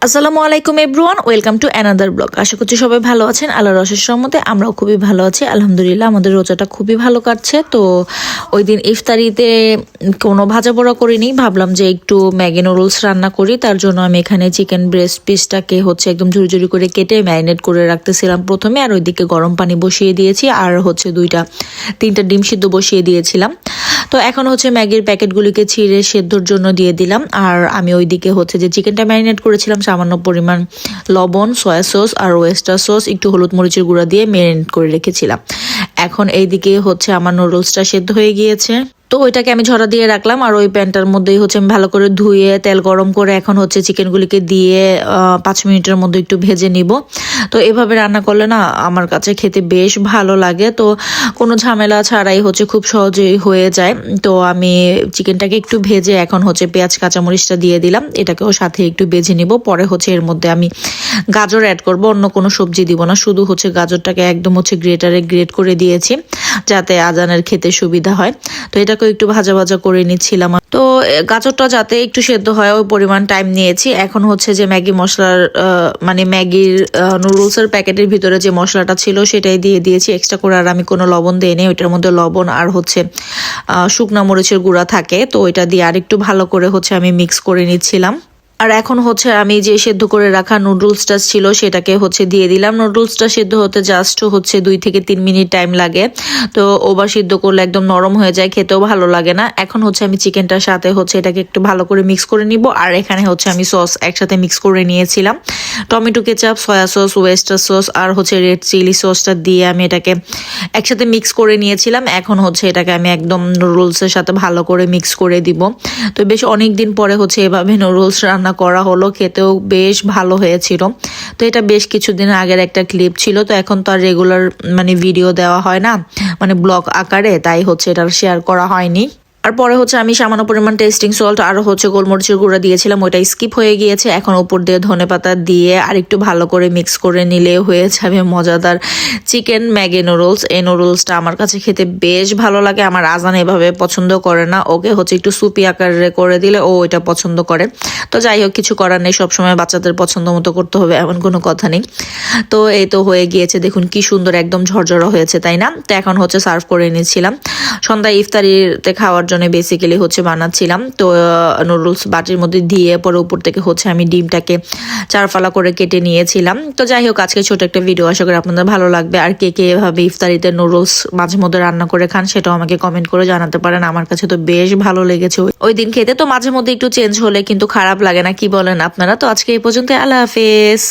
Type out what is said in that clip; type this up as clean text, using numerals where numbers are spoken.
আসসালামু আলাইকুম everyone, welcome to another blog. আশা করছি সবাই ভালো আছেন। আল্লাহর অশেষ রহমতে আমরাও খুবই ভালো আছি, আলহামদুলিল্লাহ। আমাদের রোজাটা খুবই ভালো কাটছে। তো ওই দিন ইফতারিতে কোনো ভাজা পোড়া করিনি, ভাবলাম যে একটু ম্যাগি নুডলস রান্না করি। তার জন্য আমি এখানে চিকেন ব্রেস্ট পিসটাকে একদম ঝুরি ঝুরি করে কেটে ম্যারিনেট করে রাখতেছিলাম প্রথমে, আর ওইদিকে গরম পানি বসিয়ে দিয়েছি, আর তিনটা ডিম সিদ্ধ বসিয়ে দিয়েছিলাম। তো এখন ম্যাগির প্যাকেটগুলিকে ছিঁড়ে সেদ্ধর জন্য দিয়ে দিলাম। আর আমি ওইদিকে যে চিকেনটা ম্যারিনেট করেছিলাম সামান্য পরিমাণ লবণ, সয়া সস আর ওয়েস্টার সস, একটু হলুদ মরিচের গুঁড়া দিয়ে ম্যারিনেট করে রেখেছিলাম। এখন এইদিকে আমার নুডলসটা সেদ্ধ হয়ে গিয়েছে। তো ওইটাকে আমি ঝরা দিয়ে রাখলাম, আর ওই প্যানটার মধ্যেই আমি ভালো করে ধুয়ে তেল গরম করে এখন চিকেনগুলিকে দিয়ে 5 মিনিটের মধ্যে একটু ভেজে নিব। তো এভাবে রান্না করলে না আমার কাছে খেতে বেশ ভালো লাগে। তো কোনো ঝামেলা ছাড়াই খুব সহজেই হয়ে যায়। তো আমি চিকেনটাকে একটু ভেজে এখন পেঁয়াজ কাঁচামরিচটা দিয়ে দিলাম, এটাকেও সাথে একটু ভেজে নিব। পরে এর মধ্যে আমি গাজর অ্যাড করব, অন্য কোনো সবজি দিব না, শুধু গাজরটাকে একদম গ্রেটারে গ্রেট করে দিয়েছি যাতে আজানের খেতে সুবিধা হয়। তো এটাকে একটু ভাজা ভাজা করে নিচ্ছিলাম। তো গাজরটা যাতে একটু সেদ্ধ হয় ওই পরিমাণ টাইম নিয়েছি। এখন যে ম্যাগি মশলার ম্যাগির নুডলসের প্যাকেটের ভিতরে যে মশলাটা ছিল সেটাই দিয়ে দিয়েছি এক্সট্রা করে। আর আমি কোনো লবণ দিইনি, ওইটার মধ্যে লবণ আর শুকনা মরিচের গুঁড়া থাকে। তো ওইটা দিয়ে আর একটু ভালো করে আমি মিক্স করে নিচ্ছিলাম। আর এখন আমি যে সেদ্ধ করে রাখা নুডলসটা ছিল সেটাকে দিয়ে দিলাম। নুডলসটা সেদ্ধ হতে জাস্ট 2 থেকে 3 মিনিট টাইম লাগে। তো ওভার সিদ্ধ করলে একদম নরম হয়ে যায়, খেতেও ভালো লাগে না। এখন আমি চিকেনটার সাথে এটাকে একটু ভালো করে মিক্স করে নিব। আর এখানে আমি সস একসাথে মিক্স করে নিয়েছিলাম, tomato ketchup, soya sauce, oyster sauce আর রেড চিলি সসটা দিয়ে আমি এটাকে একসাথে মিক্স করে নিয়েছিলাম। এখন এটাকে আমি একদম নুডলসের সাথে ভালো করে মিক্স করে দিব। তো বেশ অনেকদিন পরে এভাবে নুডলস রান্না করা হলো, খেতেও বেশ ভালো হয়েছিল। তো এটা বেশ কিছুদিন আগের একটা ক্লিপ ছিল। তো এখন তো আর রেগুলার ভিডিও দেওয়া হয় না, ব্লগ আকারে, তাই এটা শেয়ার করা হয়নি। আর পরে আমি সামান্য পরিমাণ টেস্টিং সল্ট আর গোলমরিচের গুঁড়া দিয়েছিলাম, ওইটা স্কিপ হয়ে গিয়েছে। এখন উপর দিয়ে ধনেপাতা দিয়ে আর একটু ভালো করে মিক্স করে নিলে হয়ে যাবে মজাদার চিকেন ম্যাগি নুডলস। এই নুডলসটা আমার কাছে খেতে বেশ ভালো লাগে। আমার আজান এভাবে পছন্দ করে না, ওকে একটু সুপি আকারে করে দিলে ও এটা পছন্দ করে। তো যাই হোক, কিছু করার নেই, সবসময় বাচ্চাদের পছন্দ মতো করতে হবে এমন কোনো কথা নেই। তো এই তো হয়ে গিয়েছে, দেখুন কি সুন্দর একদম ঝরঝরা হয়েছে, তাই না? তো এখন সার্ভ করে নিচ্ছিলাম। সন্ধ্যায় ইফতারিতে খাওয়ার জন্য বেসিক্যালি বানাচ্ছিলাম। তো নুডলস বাটির মধ্যে দিয়ে পরে উপর থেকে আমি ডিমটাকে 4 ফালা করে কেটে নিয়েছিলাম। তো যাই হোক, আজকে ছোট একটা ভিডিও, আশা করি আপনাদের ভালো লাগবে। আর কে কে এভাবে ইফতারিতে নুডলস মাঝে মধ্যে রান্না করে খান সেটাও আমাকে কমেন্ট করে জানাতে পারেন। আমার কাছে তো বেশ ভালো লেগেছে ওই দিন খেতে। তো মাঝে মধ্যে একটু চেঞ্জ হলে কিন্তু খারাপ লাগে না, কি বলেন আপনারা? তো আজকে এই পর্যন্ত, আল্লাহ হাফেজ।